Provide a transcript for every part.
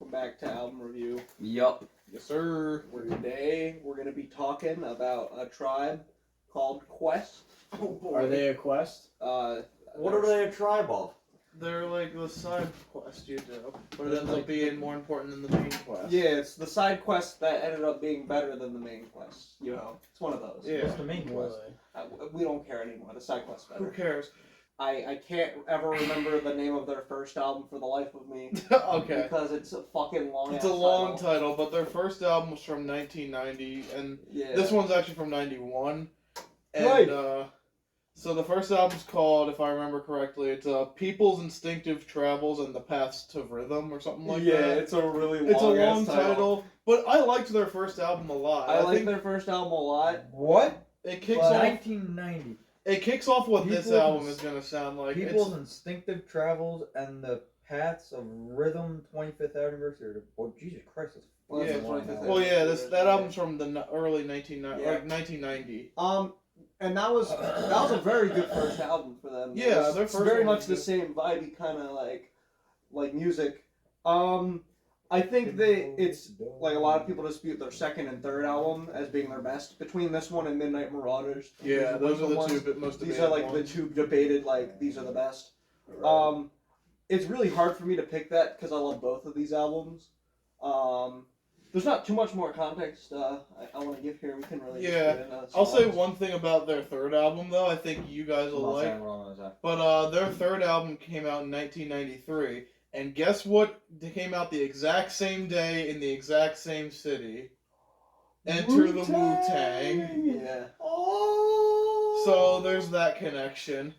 Welcome back to Album Review. Yup. Yes, sir. Today we're going to be talking about a tribe called Quest. Oh boy. Are they a quest? What are they a tribe of? They're like the side quest you do, but it ends Like- up being more important than the main quest. Yeah, it's the side quest that ended up being better than the main quest. You know, it's one of those. Yeah. What's the main quest? We don't care anymore. The side quest's Who better. cares? I can't ever remember the name of their first album for the life of me. Okay. Because it's a fucking long It's a long title, but their first album was from 1990, and Yeah. this one's actually from 91. And, Right. So the first album's called, if I remember correctly, it's People's Instinctive Travels and the Paths to Rhythm, or something like yeah, that. it's a really long It's a long title. title, but I liked their first album a lot. I like think their first album a lot. What? it kicks Well, off. 1990. It kicks off what this People's- album is gonna sound like. People's Instinctive Travels and the Paths of Rhythm 25th anniversary. Oh, Jesus Christ. That's Well, Yeah. that's the 25th Well, yeah, anniversary. that album's from the early 1990, Yeah. like 1990. And that was a very good first album for them. Yeah, It was their first very one much was the good. same vibey kind of like music. I think it's like a lot of people dispute their second and third album as being their best. Between this one and Midnight Marauders, Yeah, those are the ones- two bit most These debated are like the ones. two debated like these are the best. It's really hard for me to pick that because I love both of these albums. There's not too much more context I want to give here. We can really just Yeah, get into I'll say songs. one thing about their third album though. I think you guys will like. But their third album came out in 1993, and guess what? They came out the exact same day in the exact same city. Enter the Wu-Tang. Yeah. So there's that connection.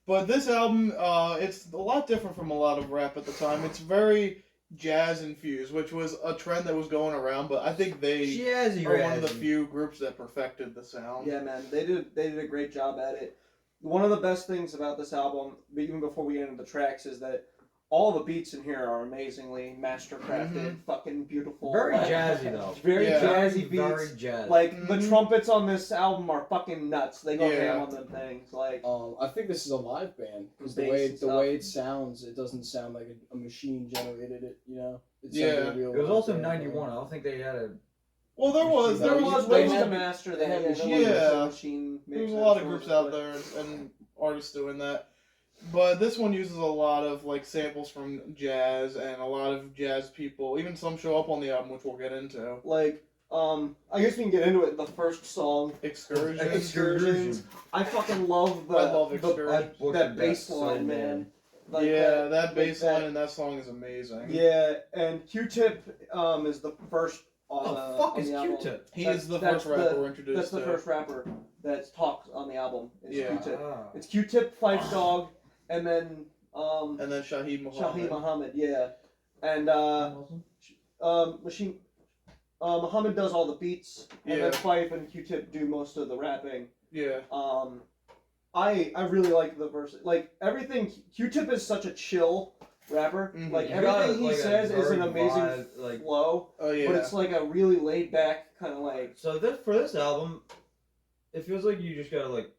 But this album, it's a lot different from a lot of rap at the time. It's very jazz infused, which was a trend that was going around. But I think they Jazzy are one of the Razzy. few groups that perfected the sound. Yeah, man, they did a great job at it. One of the best things about this album, even before we get into the tracks, is that all the beats in here are amazingly mastercrafted, fucking beautiful. Very like, jazzy, though. it's very Yeah. jazzy beats. Very jazzy. Like the Mhm. trumpets on this album are fucking nuts. They go Yeah. ham on them things. Like I think this is a live band because Bass the way and stuff. it sounds, it doesn't sound like a machine generated it. You know, it sounds Yeah. like a real It was live also band. 91. I don't think they had a. Well, there was there was ways had- to master. They had yeah, machine. yeah. Machine There's a mixers, lot of so groups it's out like- there and artists doing that. But this one uses a lot of like samples from jazz and a lot of jazz people. Even some show up on the album, which we'll get into. Like, I guess we can get into it. The first song, Excursion. Excursions. I fucking love the I love the- Excursion. that bass line, man. Like Yeah, that like bass that- line in that song is amazing. Yeah, and Q-Tip is the first on What the the fuck on is the album. Q-Tip? He That's- is the that's first rapper the- we're introduced That's the to. first rapper that talks on the album. Is Yeah. Q-Tip. Ah. It's Q-Tip, Phife Dog, and then And then Shaheed Muhammad. Shaheed Muhammad. Yeah, and Machine. Muhammad does all the beats, and Yeah. then Phife and Q-Tip do most of the rapping. Yeah. I really like the verse. Like everything, Q-Tip is such a chill rapper. Mhm. Like You got, everything he like, a says is an very amazing vibe, like. flow, Oh yeah. but it's like a really laid back kind of like. So for this album, it feels like you just gotta like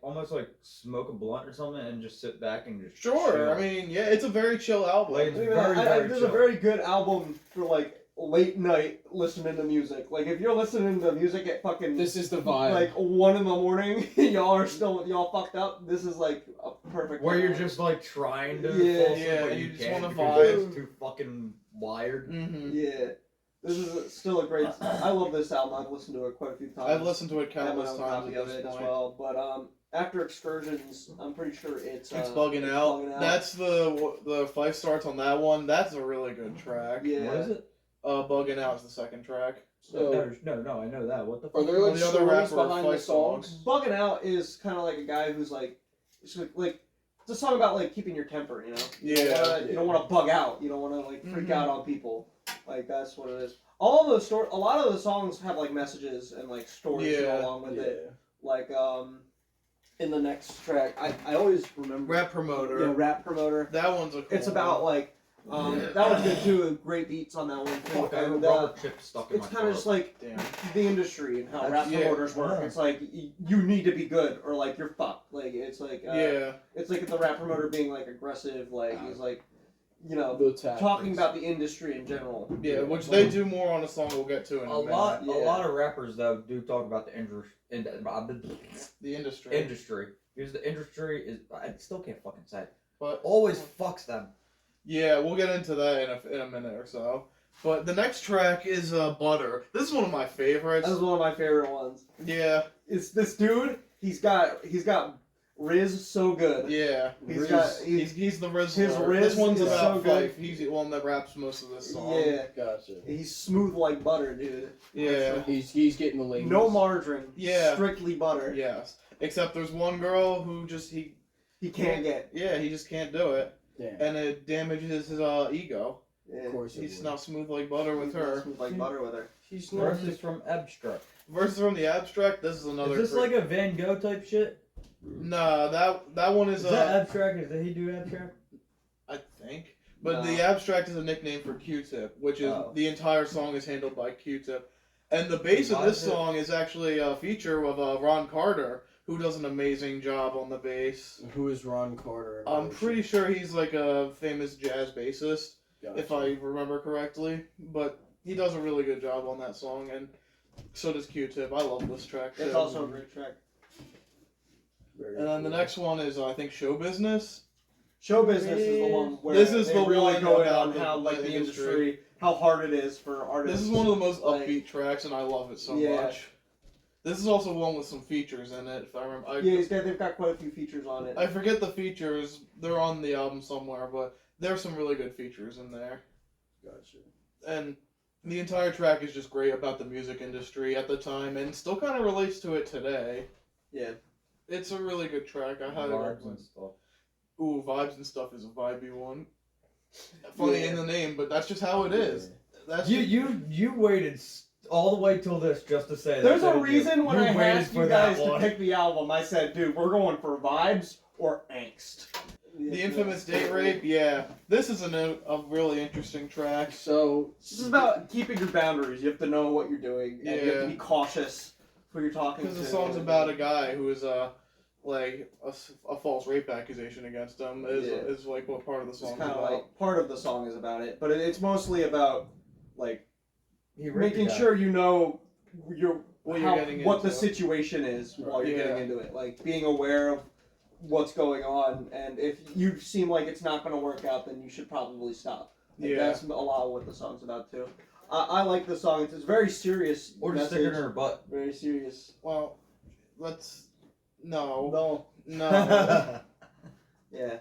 almost like smoke a blunt or something and just sit back and just Sure. chill. I mean, yeah, it's a very chill album. Like, I mean, very, very this is a chill. very good album for like late night listening to music. Like if you're listening to music at fucking This is the vibe. like 1 a.m, y'all fucked up. This is like a perfect. Where you're album. just like trying to Yeah, fall asleep, yeah, but you you just can't wanna because vibe. you're just too fucking wired. Mm-hmm. Yeah, this is still a great. I love this album. I've listened to it quite a few times. I've listened to it I have my countless own times copy at of this it as point. well. But after Excursions, I'm pretty sure it's Bugging Out. That's the 5 starts on that one. That's a really good track. Yeah. What is it? Bugging Out is the second track. So, No, I know that. What the are fuck? there like the other stories rapper behind the Fight songs? Bugging Out is kind of like a guy who's like, it's like it's a song about like keeping your temper. You know. Yeah. You don't want to bug out. You don't want to like freak Mhm. out on people. Like that's what it is. All of those a lot of the songs have like messages and like stories to go Yeah. along with Yeah. it. Like in the next track, I always remember. Rap Promoter. Yeah, Rap Promoter. That one's a cool It's about one. like that one's good too. Great beats on that one too. Fuck, I have a And, rubber chip stuck in it's my kind of just like Damn. the industry and how rap Yeah. promoters work. Yeah. It's like you need to be good or like you're fucked. Like it's like Yeah. it's like the rap promoter being like aggressive. Like he's like you know, The tactics. talking about the industry in general. Yeah, which they do more on a song we'll get to in a minute. Yeah. A lot of rappers though do talk about the The industry. industry because the industry is I still can't fucking say it. But Always fucks them. yeah, we'll get into that in a minute or so. But the next track is Butter. This is one of my favorites. That was one of my favorite ones. Yeah, It's this dude. He's got Riz so good. yeah. He's the Riz. his Lord. Riz This one's is about so good. Fife. He's the one that raps most of this song. Yeah, Gotcha. he's smooth like butter, dude. Yeah. He's getting the ladies. No margarine. Yeah. Strictly butter. Yes. Except there's one girl who He can't get. he just can't do it, Damn. and it damages his ego. Yeah. Of course. He's not smooth like butter with He's her. smooth like butter with her. She's not. Verses from Abstract. Versus from the Abstract, this is another. Is this like a Van Gogh type shit? Nah, that one is Is that Abstract? Did he do Abstract? I think. But No. the Abstract is a nickname for Q-Tip, which is Oh. the entire song is handled by Q-Tip. And the bass of Why this is it- song is actually a feature of Ron Carter, who does an amazing job on the bass. Who is Ron Carter? I'm pretty sure he's like a famous jazz bassist, Gotcha. if I remember correctly. But he does a really good job on that song, and so does Q-Tip. I love this track. It's too. also a great track. Very And then the cool. next one is, I think, Show Business. Show business is the one where This is they the really one go in about on the- how like the the industry. industry, how hard it is for artists. This is one of the most like- upbeat tracks, and I love it so Yeah. much. This is also one with some features in it, if I remember. Yeah, they've got quite a few features on it. I forget the features. They're on the album somewhere, but there's some really good features in there. Gotcha. And the entire track is just great about the music industry at the time, and still kind of relates to it today. Yeah. It's a really good track. I highly Vibes recommend. and stuff. Ooh, Vibes and Stuff is a vibey one. Funny Yeah. in the name, but that's just how it is. That's You waited all the way till this just to say that. There's a didn't you? reason when You I waited asked for you that guys to one. pick the album, I said, dude, we're going for vibes or angst. the infamous date rape. Yeah, this is a really interesting track. So This is about keeping your boundaries. You have to know what you're doing, and you have Yeah. to be cautious who you're talking to. Because the song's about a guy who is like a false rape accusation against him is like what part of the It's song is kind of about. like part of the song is about it, but it's mostly about like He ripped making the guy. sure you know What you're getting what the into. situation is while you're Yeah. getting into it. Like being aware of what's going on, and if you seem like it's not going to work out, then you should probably stop. Like, Yeah. that's a lot of what the song's about too. I like the song. It's a very serious Or just stick it in message. her butt. Very serious. Well, let's no, No. no. Yeah.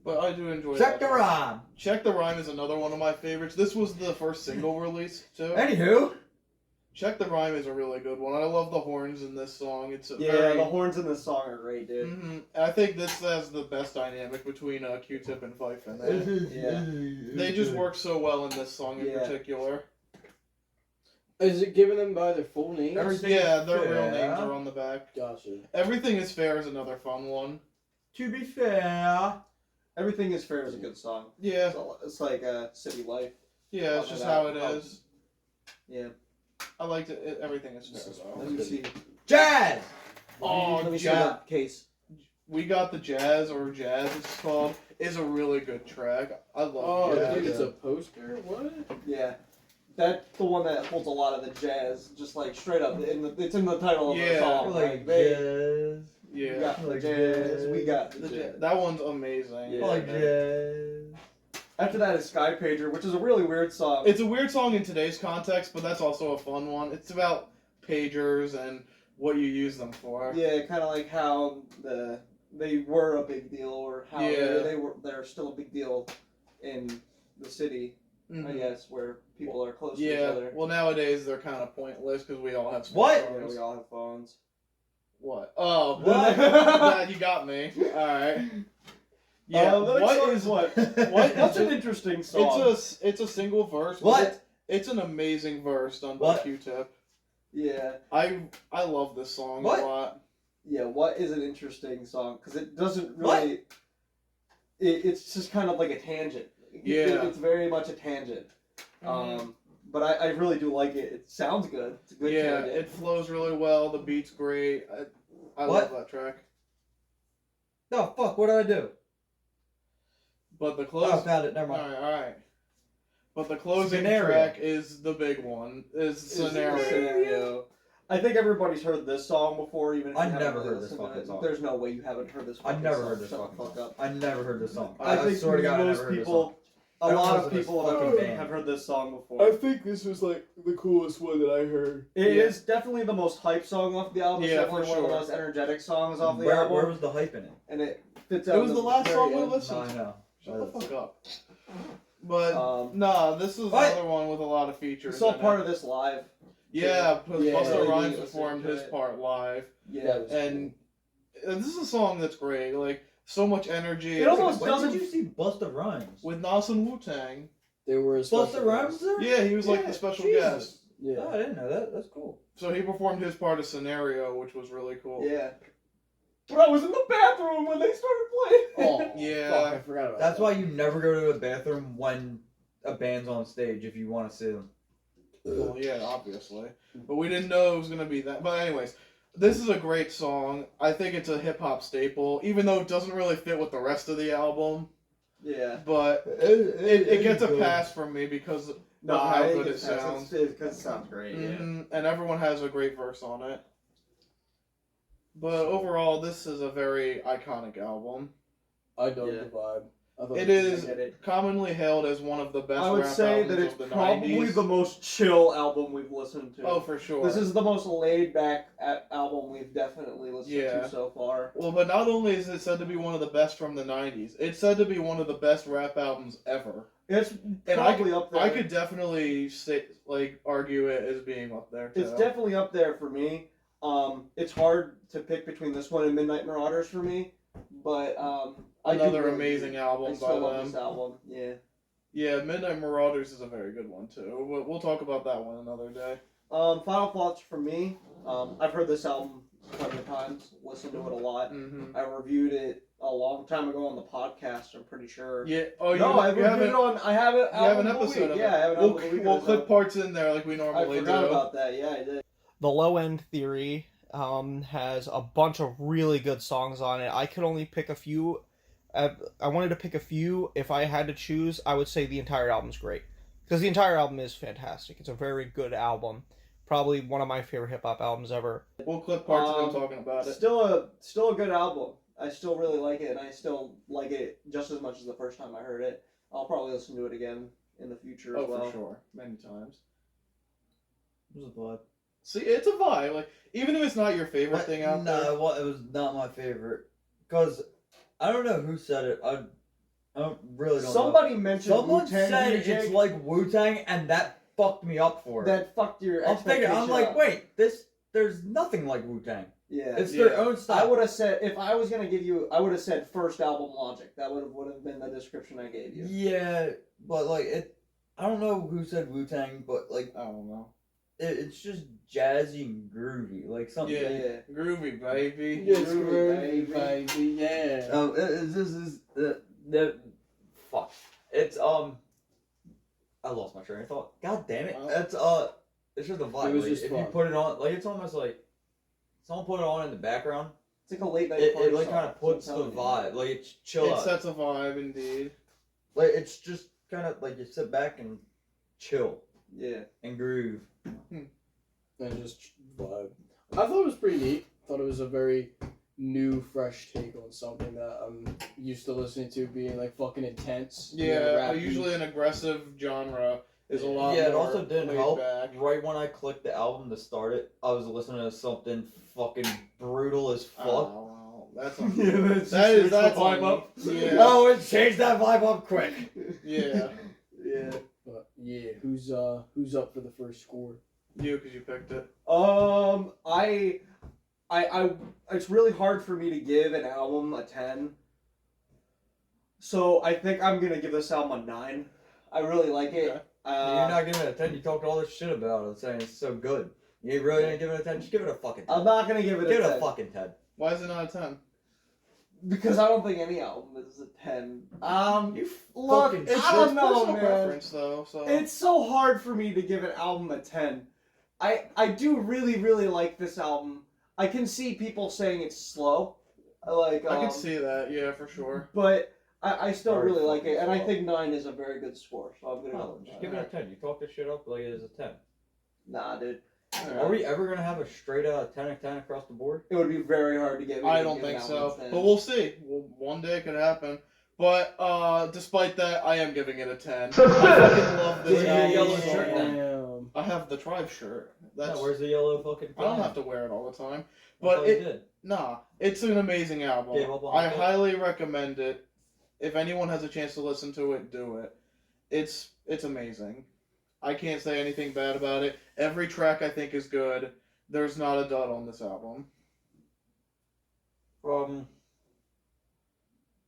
But I do enjoy. Check that the rhyme. Check the Rhyme is another one of my favorites. This was the first single release too. Anywho, Check the Rhyme is a really good one. I love the horns in this song. It's a Yeah, very. the horns in this song are great, dude. I think this has the best dynamic between Q-Tip and Fife in there. Yeah. They just work so well in this song in Yeah. particular. is it given them by their full names? Everything- Yeah, their real fair. names are on the back. Gotcha. Everything is Fair is another fun one. To be fair, Everything is Fair is a good song. Yeah, It's like City Life. yeah, it's just how it is. Yeah. I liked it. Everything is fair Let though. me see. jazz. Oh, Let me see jazz. the case. We Got the Jazz, or Jazz it's called, is a really good track. I love Oh, Jazz. dude, it's a poster. What? Yeah. That's the one that holds a lot of the jazz, just like straight up. It's in the title of the Yeah. song. Like they jazz. we Yeah, got the Like jazz. jazz. We got the The jazz. that one's amazing. Yeah. Like jazz. After that is Sky Pager, which is a really weird song. It's a weird song in today's context, but that's also a fun one. It's about pagers and what you use them for. Yeah, kind of like how they were a big deal, or how Yeah. they're still a big deal in the city, I Mhm. guess, where people are close to each Yeah. other. Well, nowadays they're kind of pointless because we all have What? Yeah, smartphones. we all have phones. What? Oh, What? That you got me. All right. Yeah. the next song is what? What? That's an interesting song. It's a single verse. but What? It's an amazing verse done by What? Q-Tip. Yeah, I love this song What? a lot. yeah. What is an interesting song? Because it doesn't What? really. It's just kind of like a tangent. Yeah. It's very much a tangent. But I really do like it. It sounds good. It's a good Yeah, tangent. it flows really well. The beat's great. I What? love that track. No, fuck, what did I do? But the Oh, close. found it. Never mind. All right. But the closing Scenario. track is the big one. Is Scenario. Scenario. I think everybody's heard this song before, even if you I haven't never really heard this listened to fucking it. song. There's no way you haven't heard this. I Fucking never song. heard this Shut fucking the fuck song. up. I never heard this song. I think swear to God, I most never heard this people, song. a I don't lot listen of to this people fucking have, band. have heard this song before. think this was like the coolest one that I heard. It Yeah. is definitely the most hype song off the album. It's Yeah, definitely for one of the sure. most energetic songs off the Where album. was the hype in it? And it fits It out. was in the last very song we end. No, listened I to. know. Shut the fuck up. But Um, nah, this is What? another one with a lot of we features. saw in part it. of this live. Yeah, because Yeah, Busta yeah, Rhymes yeah. performed his part live, Yeah. That was and this is a song that's great. Like so much energy. It almost When doesn't. did you see Busta Rhymes? with Nas and Wu Tang. They were a Busta special Rhymes guest. there? Yeah, he was like Yeah, the special Jesus. guest. Yeah. Oh, I didn't know that. That's cool. So he performed his part of Scenario, which was really cool. Yeah. But I was in the bathroom when they started playing. Oh, Yeah. Fuck, I forgot about That's that. why you never go to a bathroom when a band's on stage if you want to see them. Well, yeah, obviously. But we didn't know it was gonna be that. But anyways, this is a great song. I think it's a hip hop staple, even though it doesn't really fit with the rest of the album. Yeah. But it gets a pass from me because of how good it sounds. Because it sounds great. Mhm, and everyone has a great verse on it. But overall, this is a very iconic album. I dug Yeah. the vibe. I thought It was is I get it. commonly hailed as one of the best I would rap say albums that it's of the probably 90s. the most chill album we've listened to. Oh, for sure. This is the most laid back album we've definitely listened Yeah. to so far. Well, but not only is it said to be one of the best from the 90s, it's said to be one of the best rap albums ever. It's And probably up there. I could definitely say, argue it as being up there, too. It's definitely up there for me. It's hard to pick between this one and Midnight Marauders for me, but I do Another really amazing do. album I by still love them. this album. Yeah. Yeah, Midnight Marauders is a very good one, too. We'll talk about that one another day. Final thoughts from me. I've heard this album plenty of times. Listened to it a lot. Mm-hmm. I reviewed it a long time ago on the podcast. I'm pretty sure. Yeah. Oh, No, I you reviewed haven't. it on. I have it. You have an album of the episode week. of Yeah, I have it. an album of the week We'll of this clip album. parts in there like we I normally forgot do. about that. Yeah, I did. The Low End Theory has a bunch of really good songs on it. I could only pick a few. I wanted to pick a few. If I had to choose, I would say the entire album's great. Because the entire album is fantastic. It's a very good album. Probably one of my favorite hip-hop albums ever. We'll clip parts of them talking about it. Still a good album. I still really like it, and I still like it just as much as the first time I heard it. I'll probably listen to it again in the future Oh, as well. for sure. Many times. It was a vibe. See, it's a vibe. Like, even if it's not your favorite thing out there. No, it was not my favorite. Because I don't know who said it. I really don't know. Somebody mentioned Someone Wu-Tang said DJ it's like Wu-Tang, and that fucked me up for it. that fucked your I'm thinking, I'm expectation like, up. wait, there's nothing like Wu-Tang. Yeah. It's Yeah. their own I style. would have said, if I was going to give you, I would have said first album Logic. That would have been the description I gave you. Yeah, but like it, I don't know who said Wu-Tang, but like I don't know. it's just jazzy and groovy, like something. Yeah. Yeah. Groovy, baby. Yes, Groovy, baby, yeah. This is the fuck. It's I lost my train of thought. God damn it! Oh. It's just a vibe. It was like, just if fun. you put it on, like it's almost like someone put it on in the background. It's like a late night It party like song, kind of puts I'm the telling you. vibe. Like it's chill It out. sets a vibe, indeed. Like it's just kind of like you sit back and chill Yeah. and groove. And just vibe. I thought it was pretty neat. Thought it was a very new, fresh take on something that I'm used to listening to being like fucking intense. you know, Yeah, rappy. usually an aggressive genre is a lot Yeah, it more also didn't laid help. back. Right when I clicked the album to start it, I was listening to something fucking brutal as fuck. Oh, well, that's on Yeah, that's That is that's that's the vibe on up. you. Yeah. Oh, it changed that vibe up quick. Yeah. Yeah. But yeah, who's up for the first score? You, because you picked it. I it's really hard for me to give an album a 10. So I think I'm gonna give this album a 9. I really like it. Okay. You're not giving it a 10. You talked all this shit about it, saying it's so good. You really ain't giving it a 10. Just give it a fucking 10. I'm not gonna give it Give a it 10 a fucking 10. Why is it not a 10? because I don't think any album is a 10. You Look, fucking I shit. don't know, personal man. preference, though. So It's so hard for me to give an album a 10. I do really, really like this album. I can see people saying it's slow. I I can see that. Yeah, for sure. But I still Very really like fucking it, and I slow. think 9 is a very good score, so I'm gonna No, go with just 9. give it a 10. You talk this shit up like it is a 10. Nah, dude. Are we ever gonna have a straight 10 and 10 across the board? It would be very hard to get me I to don't give think that so, one 10. but we'll see. Well, one day it could happen. But despite that, I am giving it a 10. I fucking love this Where's your album. yellow so shirt much. then? Damn. I have the Tribe shirt. That's No, where's the yellow fucking? I don't have to wear it all the time. I But thought you it did. nah, it's an amazing album. Gave up on I it? highly recommend it. If anyone has a chance to listen to it, do it. It's amazing. I can't say anything bad about it. Every track I think is good. There's not a dud on this album.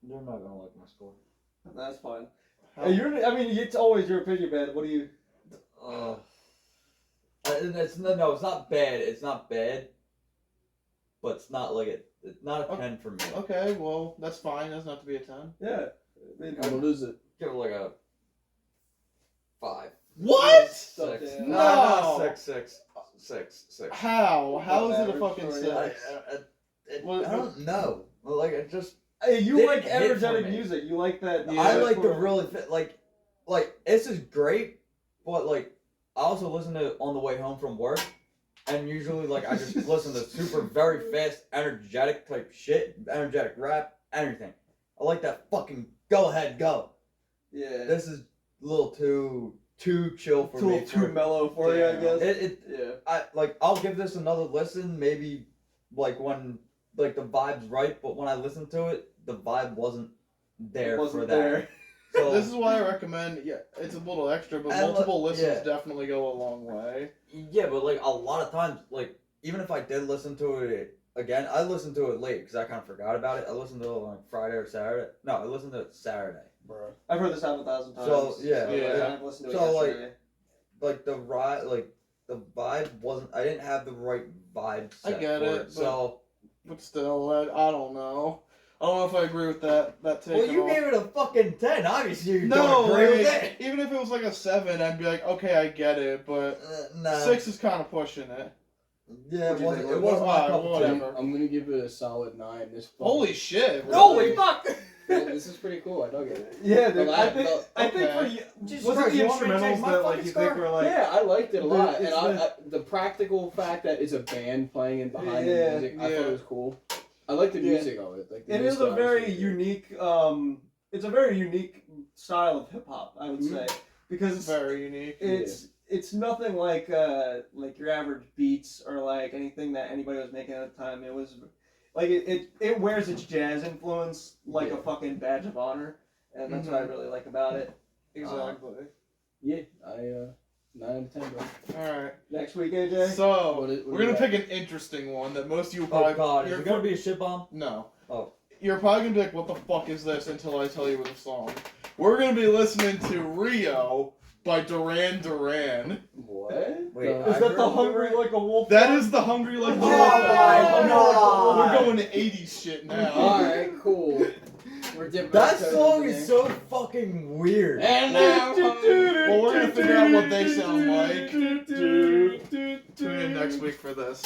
You're not gonna like my score. That's fine. How- I mean, it's always your opinion, man. What do you? It's not bad. It's not bad, but it's not like it's not a 10 for me. Okay, well, that's fine. It doesn't have to be a 10. Yeah. I mean, What is it? Give it like a 5. What? 6. No, No. not 6. How? How is it a Average fucking for you. 6? Well, I don't know. Like it just. Hey, you Didn't like hit for energetic me. music. You like that. Yeah. I like the really fit. Like this is great, but like I also listen to it on the way home from work, and usually like I just listen to super very fast, energetic type shit, energetic rap, everything. I like that fucking go ahead go. Yeah. This is a little too chill for It's a me. little too mellow for you, I Yeah. guess. Yeah. I'll give this another listen, maybe like when like the vibe's right, but when I listened to it, the vibe wasn't there It wasn't for that. there. So This is why I recommend, yeah, it's a little extra, but And multiple listens yeah. definitely go a long way. yeah, but like a lot of times, like even if I did listen to it again, I listened to it late because I kind of forgot about it. I listened to it on like Friday or Saturday. No, I listened to it Saturday. Bro. I've heard this album 1,000 times. So, yeah. Yeah. I've listened to it So, like, yesterday. Like the vibe wasn't. I didn't have the right vibe. I Set get for it, it. So But still, I don't know. I don't know if I agree with that take. well, you at all. gave it a fucking 10. Obviously, you No, don't agree with like, it. even if it was like a 7, I'd be like, okay, I get it, but Nah. 6 is kind of pushing it. Yeah, What'd it you wasn't. think? It wasn't my Alright, cup of tea. whatever. I'm gonna give it a solid 9. This Holy shit! Holy really? fuck! This is pretty cool. I dug it. Yeah, dude. The I la- think. the- I think okay. for you, Jesus was it Christ, the you want me to instrumentals change my that like fucking you think score? were like? Yeah, I liked it a lot, it's and the practical fact that it's a band playing in behind Yeah, the music, I yeah. thought it was cool. I like the Yeah. music of it. Like the It new is a style very really good. unique. It's a very unique style of hip hop, I would say, because It's very unique. it's nothing like your average beats or like anything that anybody was making at the time. It was like it wears its jazz influence like a fucking badge of honor, and that's what I really like about it. Exactly. Yeah, 9 out of 10, bro. Alright. Next week, AJ. So, What we're do gonna you pick an interesting one that most of you Oh probably. God, is you're it gonna be a shit bomb? No. Oh. You're probably gonna be like, what the fuck is this until I tell you the song. We're gonna be listening to Rio by Duran Duran. What? Wait, The- Is that the hungry like a wolf? That one? is the Hungry Like a Oh Wolf. my God. We're going to 80s shit now. Alright, cool. We're dipping That our toes song in is there. so fucking weird. And now, Well, we're gonna figure out what they sound like. Tune in next week for this.